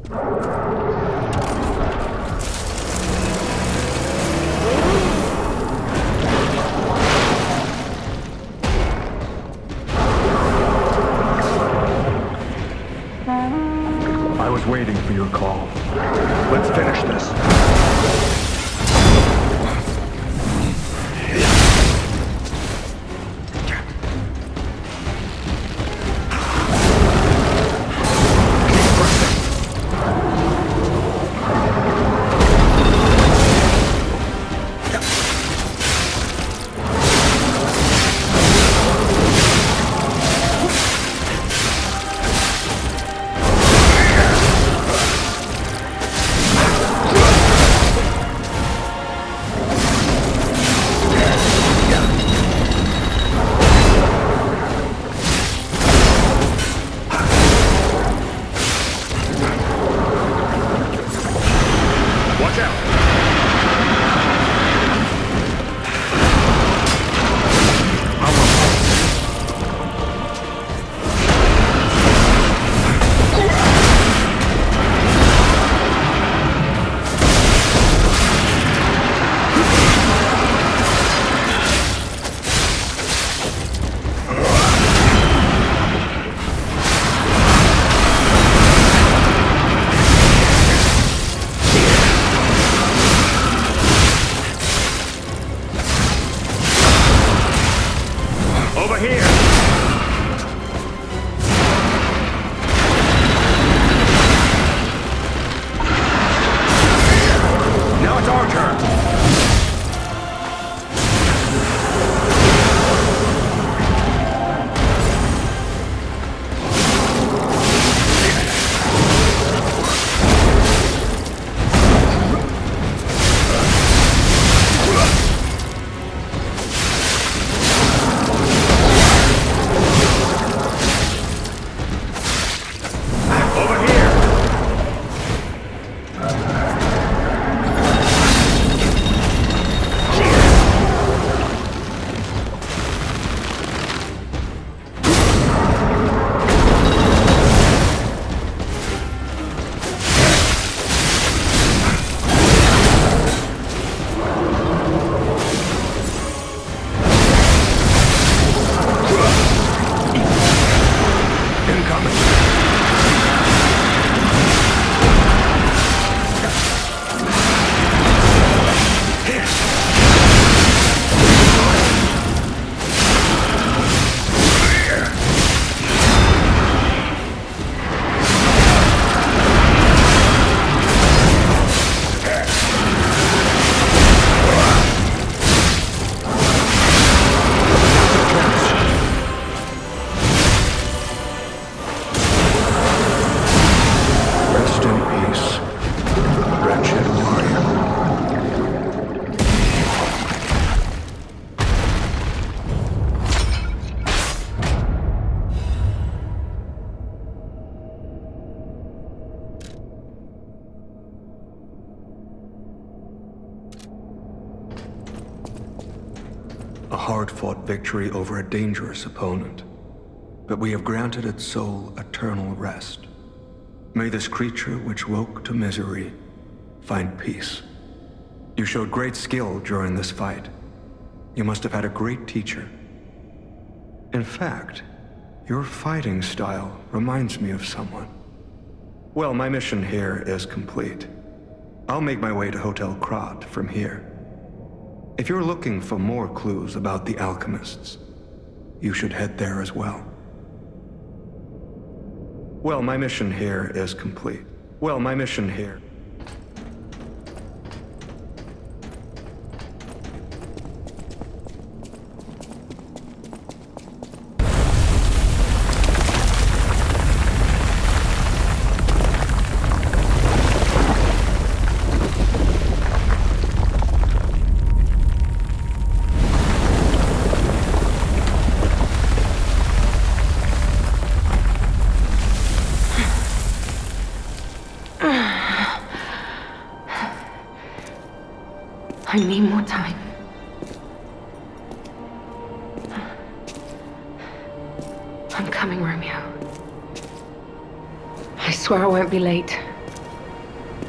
I was waiting for your call. Let's finish this. A hard-fought victory over a dangerous opponent. But we have granted its soul eternal rest. May this creature which woke to misery find peace. You showed great skill during this fight. You must have had a great teacher. In fact, your fighting style reminds me of someone. Well, my mission here is complete. I'll make my way to Hotel Krat from here. If you're looking for more clues about the alchemists, you should head there as well. Well, my mission here is complete. Well, my mission here... I need more time. I'm coming, Romeo. I swear I won't be late.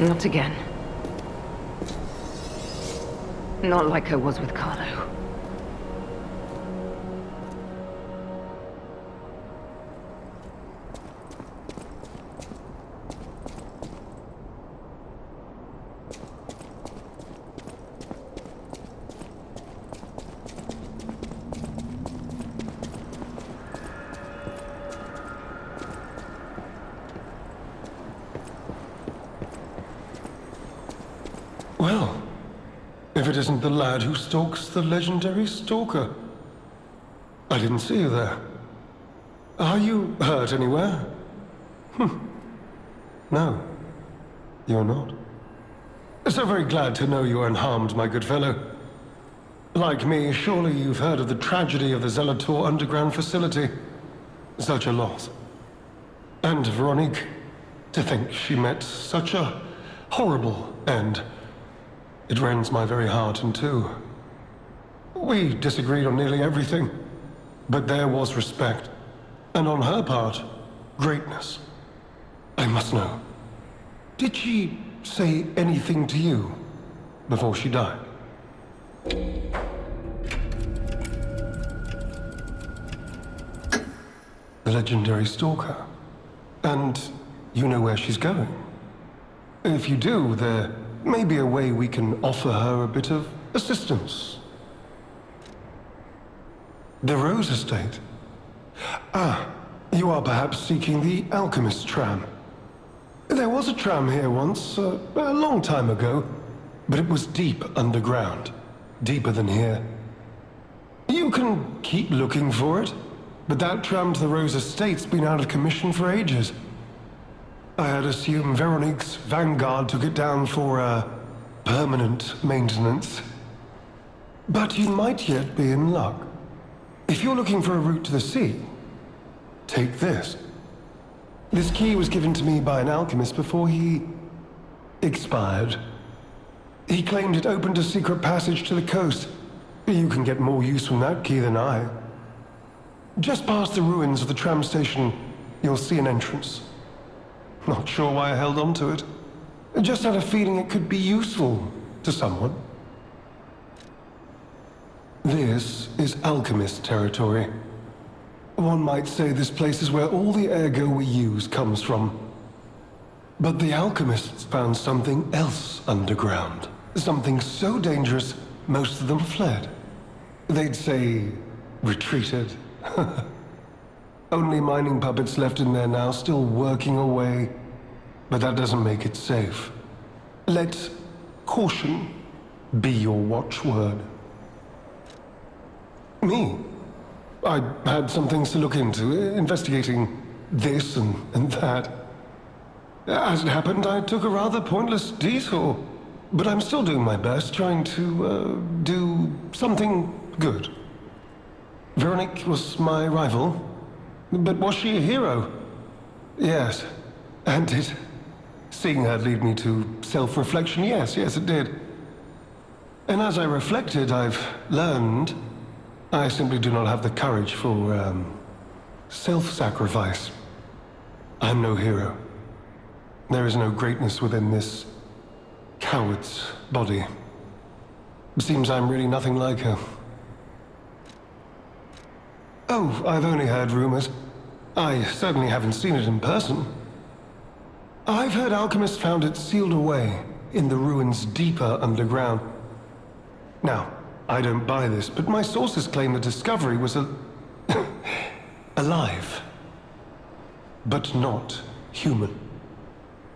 Not again. Not like I was with Carlo. Well, if it isn't the lad who stalks the legendary stalker. I didn't see you there. Are you hurt anywhere? No, you're not. So very glad to know you are unharmed, my good fellow. Like me, surely you've heard of the tragedy of the Zelator underground facility. Such a loss. And Veronique, to think she met such a horrible end. It rends my very heart in two. We disagreed on nearly everything, but there was respect, and on her part, greatness. I must know, did she say anything to you before she died? The legendary stalker. And you know where she's going? If you do, there may be a way we can offer her a bit of assistance. The Rose Estate. Ah, you are perhaps seeking the Alchemist tram. There was a tram here once, a long time ago, but it was deep underground. Deeper than here. You can keep looking for it, but that tram to the Rose Estate's been out of commission for ages. I had assumed Veronique's Vanguard took it down for, permanent maintenance. But you might yet be in luck. If you're looking for a route to the sea, take this. This key was given to me by an alchemist before he expired. He claimed it opened a secret passage to the coast. You can get more use from that key than I. Just past the ruins of the tram station, you'll see an entrance. Not sure why I held on to it. I just had a feeling it could be useful to someone. This is alchemist territory. One might say this place is where all the ergo we use comes from. But the alchemists found something else underground. Something so dangerous, most of them fled. They'd say, retreated. Only mining puppets left in there now, still working away. But that doesn't make it safe. Let caution be your watchword. Me? I had some things to look into, investigating this and that. As it happened, I took a rather pointless detour. But I'm still doing my best, trying to, do something good. Veronique was my rival. But was she a hero? Yes. And it... Seeing her lead me to self-reflection, yes, it did. And as I reflected, I've learned I simply do not have the courage for, self-sacrifice. I'm no hero. There is no greatness within this coward's body. It seems I'm really nothing like her. Oh, I've only heard rumors. I certainly haven't seen it in person. I've heard alchemists found it sealed away in the ruins deeper underground. Now, I don't buy this, but my sources claim the discovery was alive. But not human.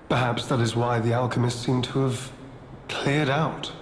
Perhaps that is why the alchemists seem to have cleared out.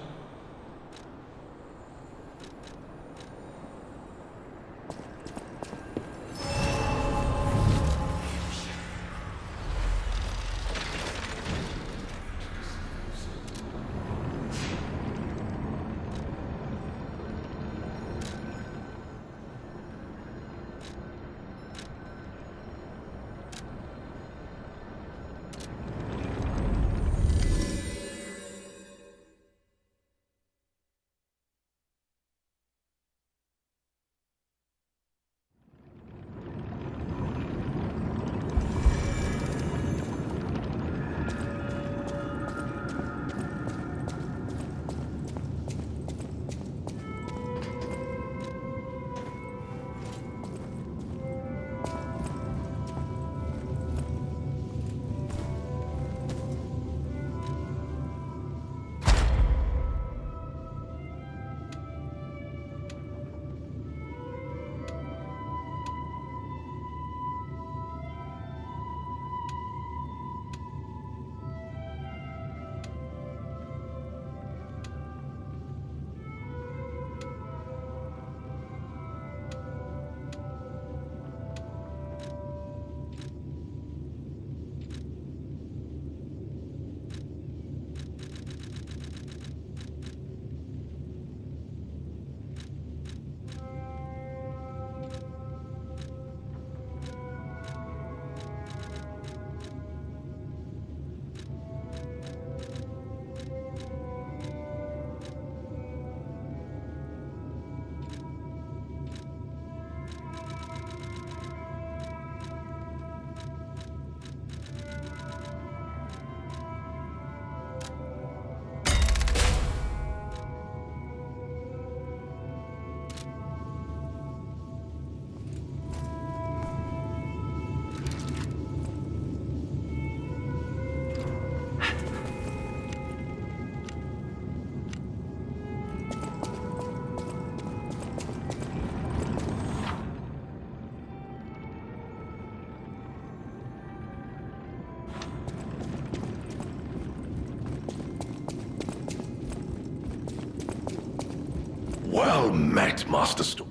Well met, Master Storm.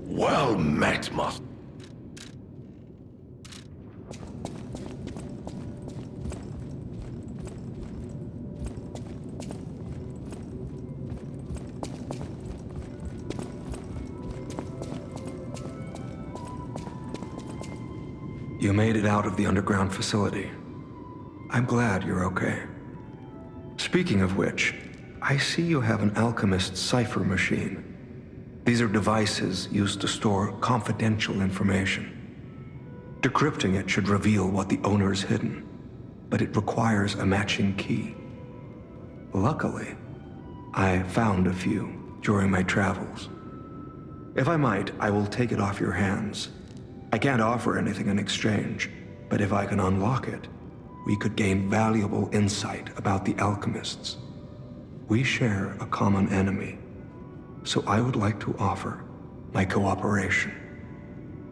Well met, Master. You made it out of the underground facility. I'm glad you're okay. Speaking of which, I see you have an alchemist's cipher machine. These are devices used to store confidential information. Decrypting it should reveal what the owner's hidden, but it requires a matching key. Luckily, I found a few during my travels. If I might, I will take it off your hands. I can't offer anything in exchange, but if I can unlock it, we could gain valuable insight about the alchemists. We share a common enemy, so I would like to offer my cooperation.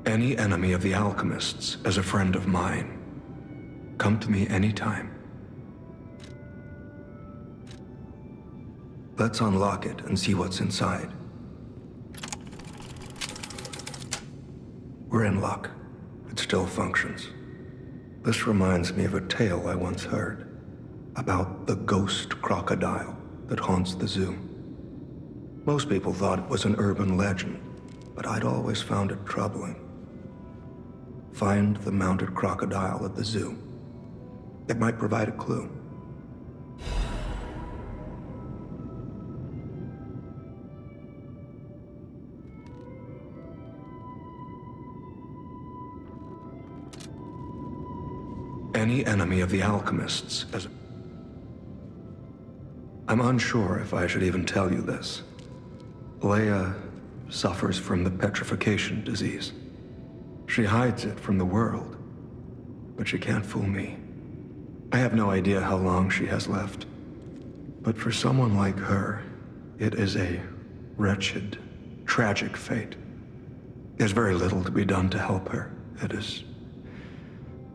Any enemy of the alchemists is a friend of mine. Come to me anytime. Let's unlock it and see what's inside. We're in luck. It still functions. This reminds me of a tale I once heard about the ghost crocodile that haunts the zoo. Most people thought it was an urban legend, but I'd always found it troubling. Find the mounted crocodile at the zoo. It might provide a clue. Any enemy of the alchemists as I'm unsure if I should even tell you this. Leia suffers from the petrification disease. She hides it from the world, but she can't fool me. I have no idea how long she has left, but for someone like her, it is a wretched, tragic fate. There's very little to be done to help her. It is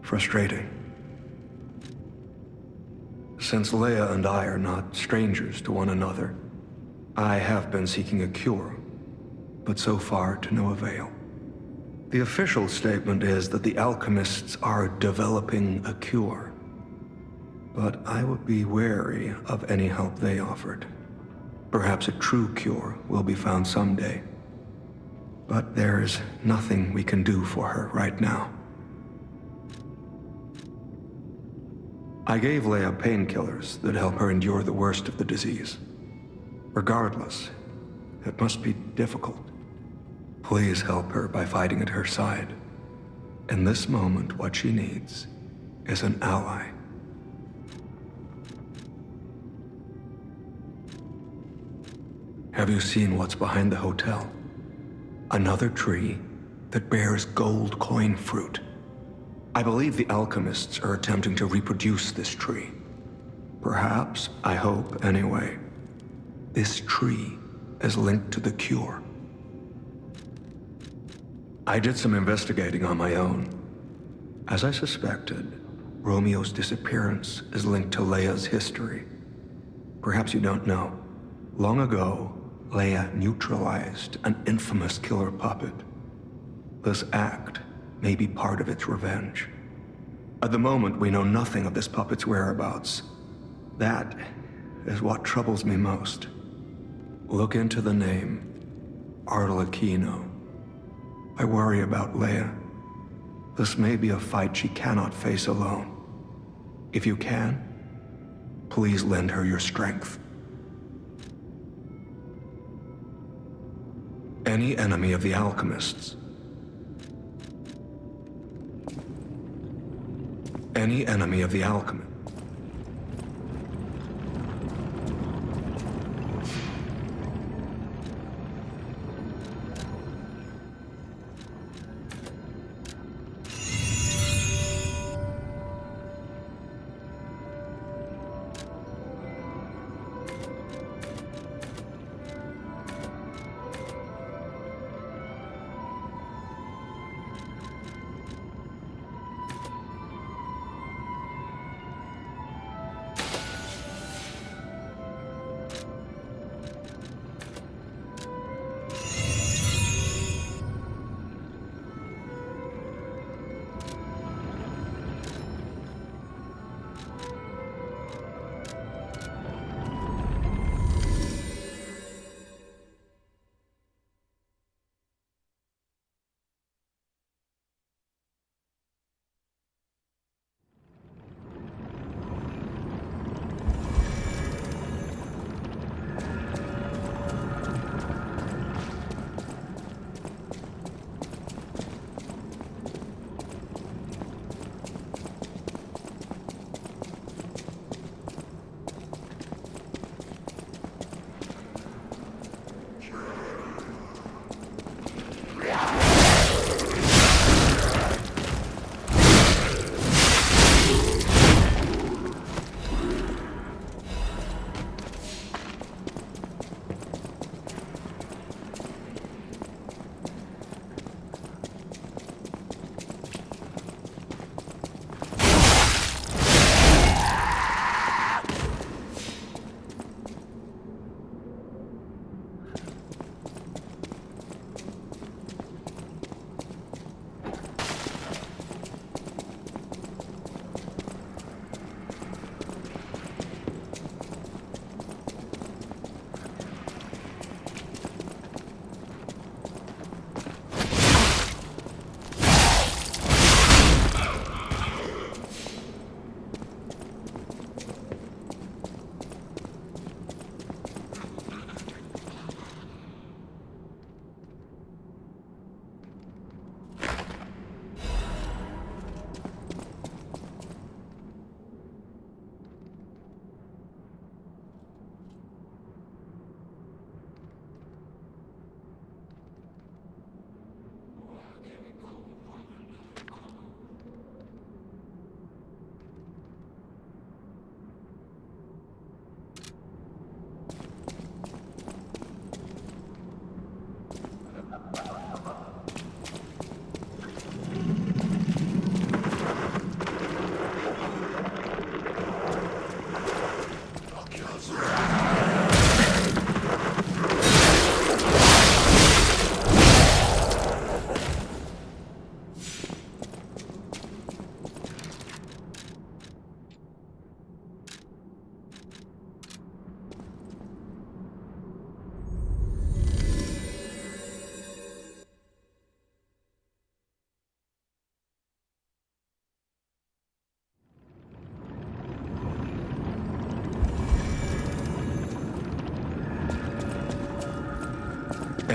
frustrating. Since Leia and I are not strangers to one another, I have been seeking a cure, but so far to no avail. The official statement is that the alchemists are developing a cure, but I would be wary of any help they offered. Perhaps a true cure will be found someday, but there is nothing we can do for her right now. I gave Leia painkillers that help her endure the worst of the disease. Regardless, it must be difficult. Please help her by fighting at her side. In this moment, what she needs is an ally. Have you seen what's behind the hotel? Another tree that bears gold coin fruit. I believe the alchemists are attempting to reproduce this tree. Perhaps, I hope anyway, this tree is linked to the cure. I did some investigating on my own. As I suspected, Romeo's disappearance is linked to Leia's history. Perhaps you don't know. Long ago, Leia neutralized an infamous killer puppet. This act may be part of its revenge. At the moment, we know nothing of this puppet's whereabouts. That is what troubles me most. Look into the name, Arlecchino. I worry about Leia. This may be a fight she cannot face alone. If you can, please lend her your strength. Any enemy of the alchemists. Any enemy of the alchemist.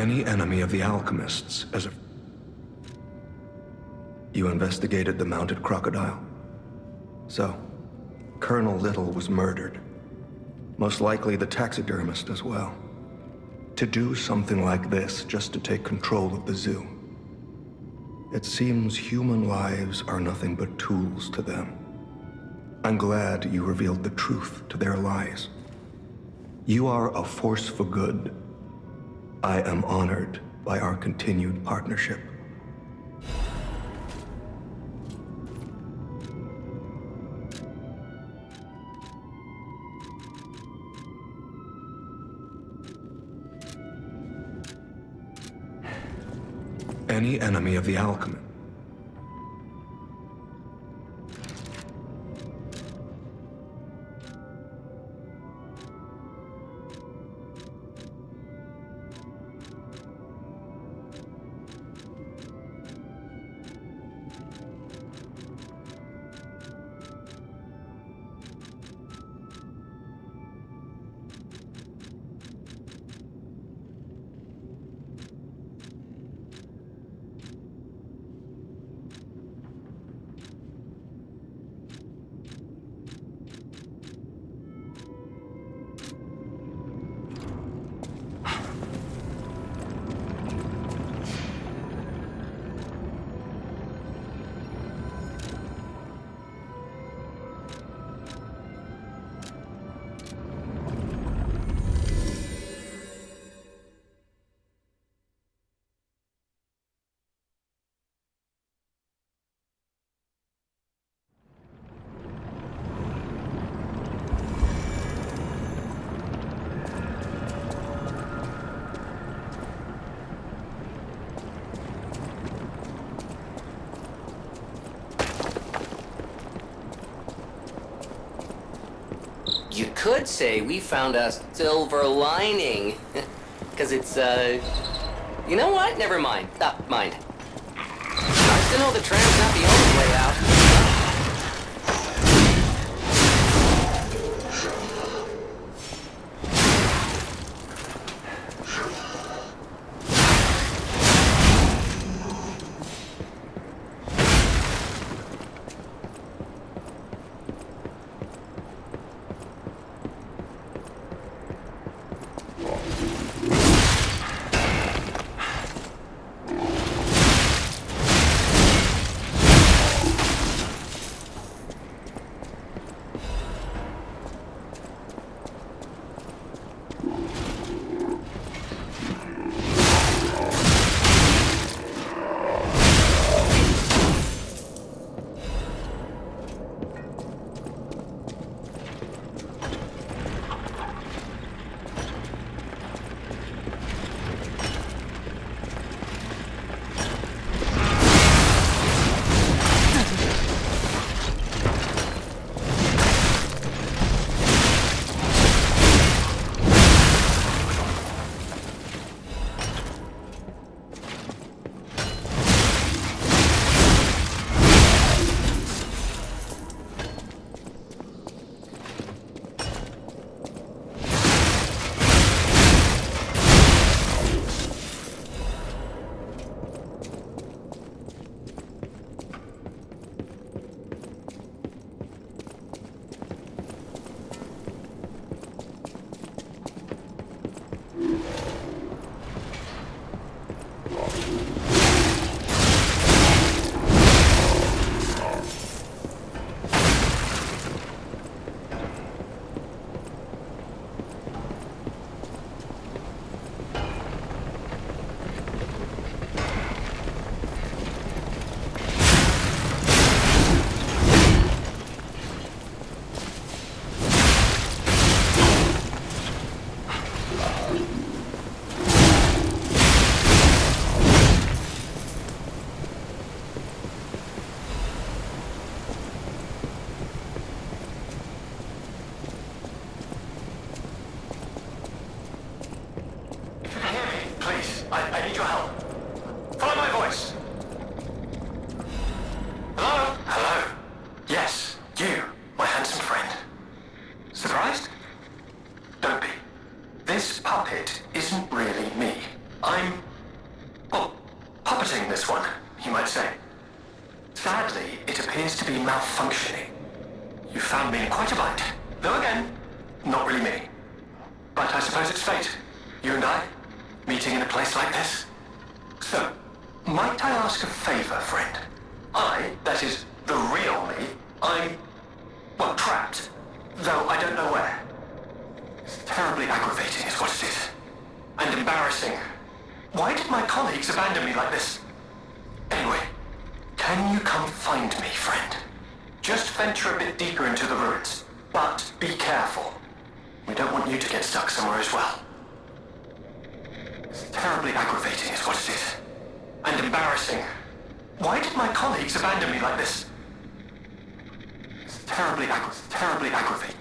any enemy of the alchemists as a... You investigated the mounted crocodile? So, Colonel Little was murdered. Most likely the taxidermist as well. To do something like this just to take control of the zoo. It seems human lives are nothing but tools to them. I'm glad you revealed the truth to their lies. You are a force for good. I am honored by our continued partnership. Any enemy of the alchemist. You could say we found a silver lining. Because it's, You know what? Never mind. Mind. Nice to know the tram's not the only way out. I need your help. Follow my voice. Hello? Hello? Yes, you, my handsome friend. Surprised? Don't be. This puppet isn't really me. I'm this one, you might say. Sadly, it appears to be malfunctioning. You found me in quite a bind. Though again, not really me. But I suppose it's fate. You and I, meeting in a place like this. So, might I ask a favor, friend? That is, the real me, I'm, well, trapped. Though I don't know where. It's terribly aggravating is what it is. And embarrassing. Why did my colleagues abandon me like this? Anyway, can you come find me, friend? Just venture a bit deeper into the ruins. But be careful. We don't want you to get stuck somewhere as well. It's terribly aggravating is what it is. And embarrassing. Why did my colleagues abandon me like this? It's terribly aggravating.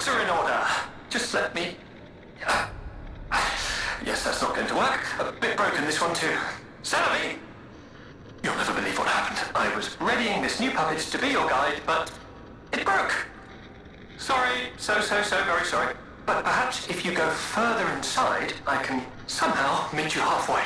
Plugs are in order. Just let me... Yes, that's not going to work. A bit broken, this one too. Celebi! You'll never believe what happened. I was readying this new puppet to be your guide, but it broke. Sorry, so very sorry. But perhaps if you go further inside, I can somehow meet you halfway.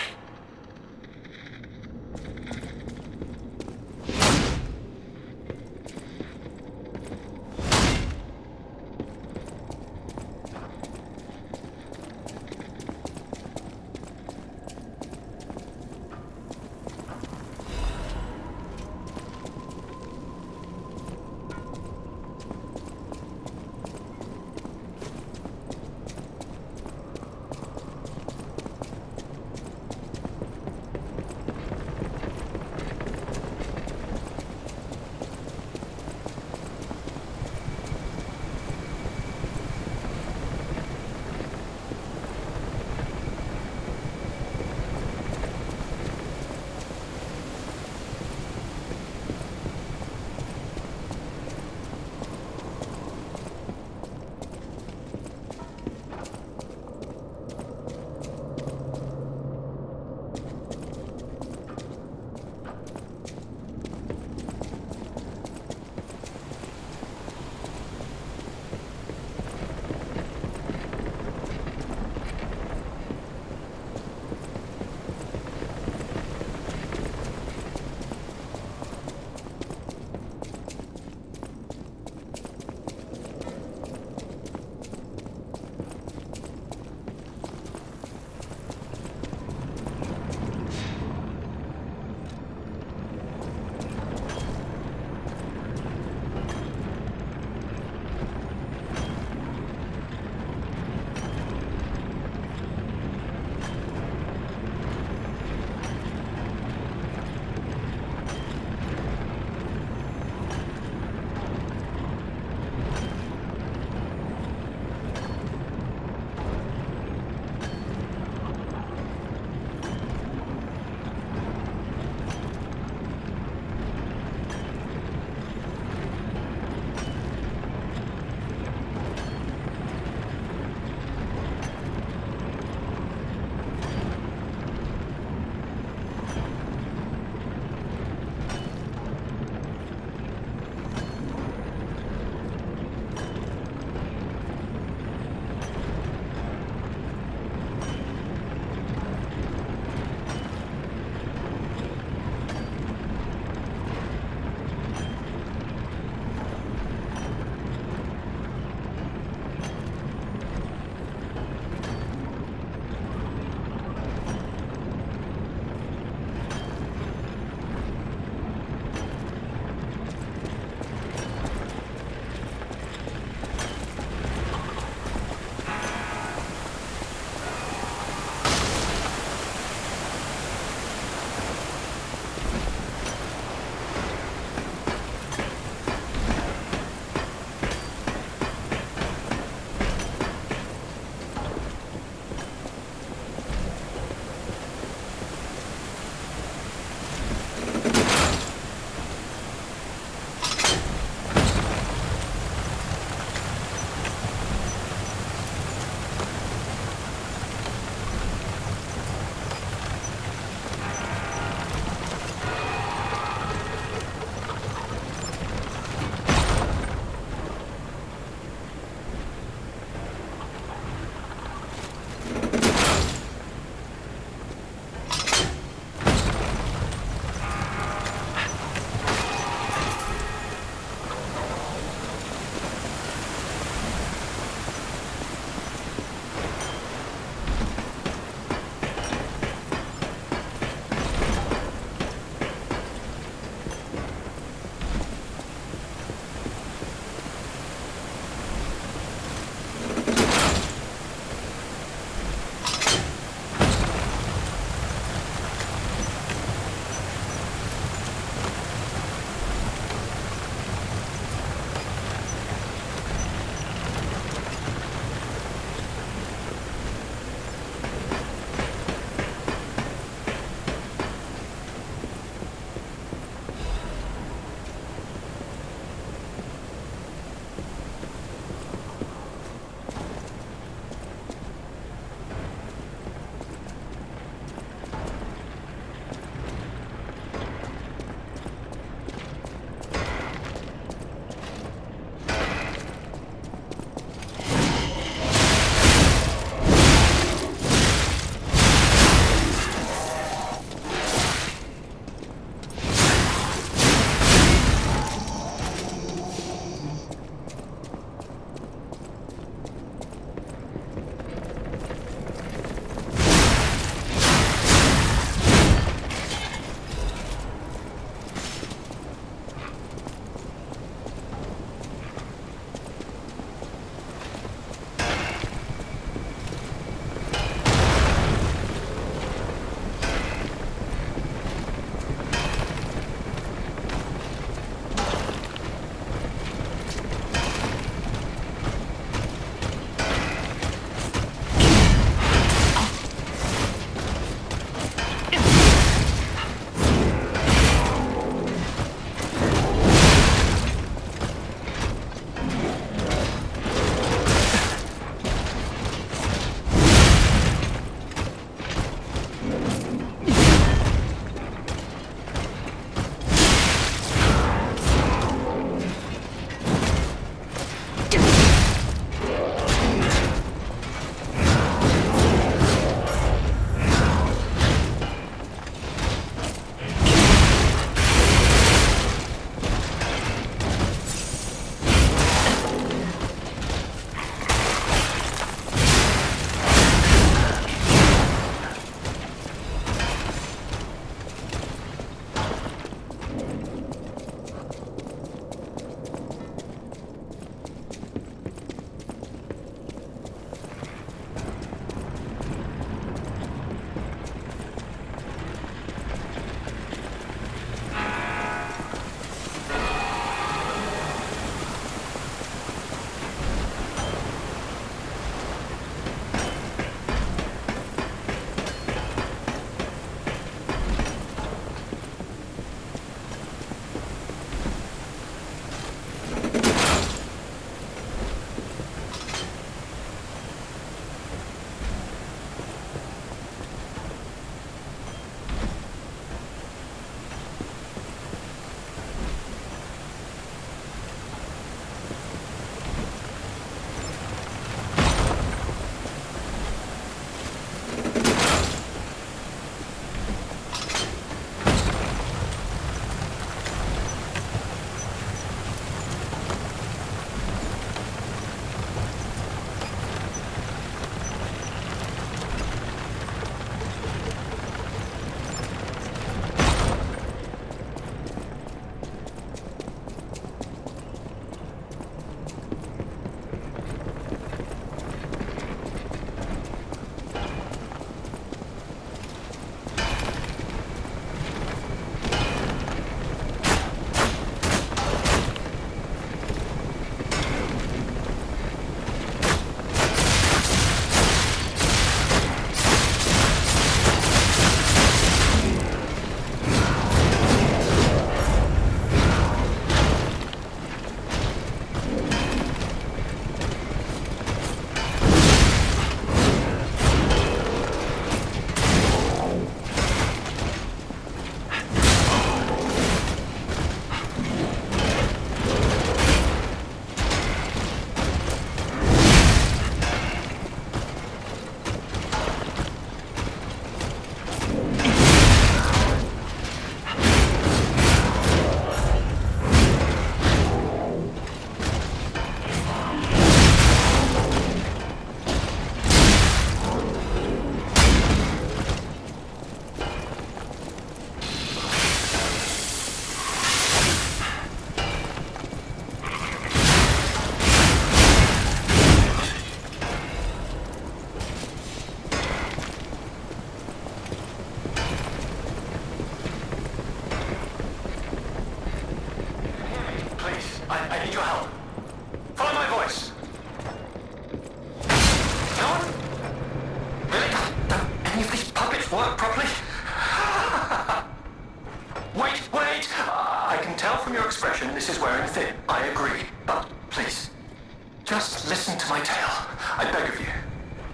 Just listen to my tale. I beg of you.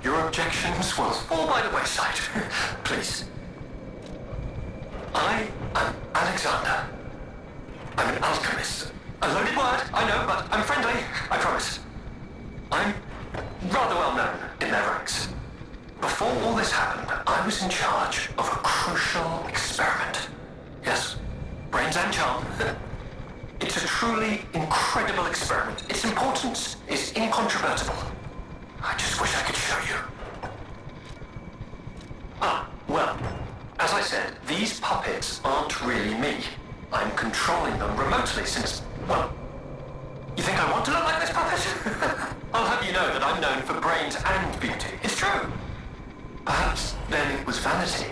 Your objections will fall by the wayside. Please. I am Alexander. I'm an alchemist. A loaded word, I know, but I'm friendly, I promise. I'm rather well known in their ranks. Before all this happened, I was in charge of a crucial experiment. Yes, brains and charm. It's a truly incredible experiment. Its importance is incontrovertible. I just wish I could show you. Well, as I said, these puppets aren't really me. I'm controlling them remotely since, well, you think I want to look like this puppet? I'll have you know that I'm known for brains and beauty. It's true. Perhaps then it was vanity.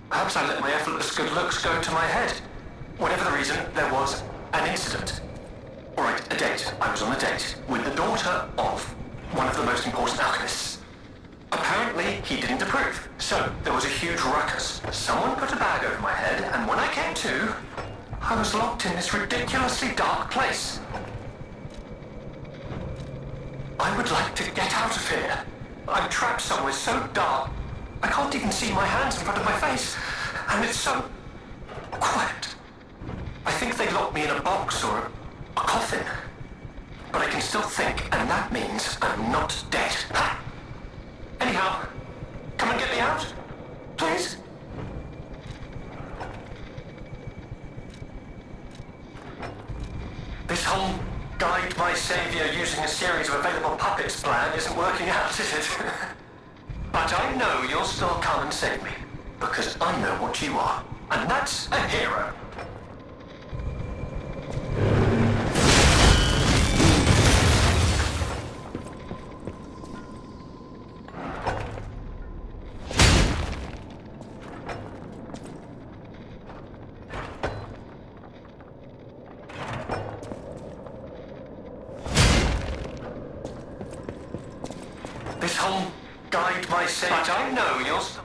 Perhaps I let my effortless good looks go to my head. Whatever the reason, there was an incident. Alright, a date. I was on a date with the daughter of one of the most important alchemists. Apparently, he didn't approve. So, there was a huge ruckus. Someone put a bag over my head, and when I came to, I was locked in this ridiculously dark place. I would like to get out of here. I'm trapped somewhere so dark, I can't even see my hands in front of my face. And it's so quiet. I think they locked me in a box or a coffin. But I can still think, and that means I'm not dead. Ha! Anyhow, come and get me out, please. This whole guide my savior using a series of available puppets plan isn't working out, is it? But I know you'll still come and save me, because I know what you are, and that's a hero. This whole guide my savior. But I know you'll still.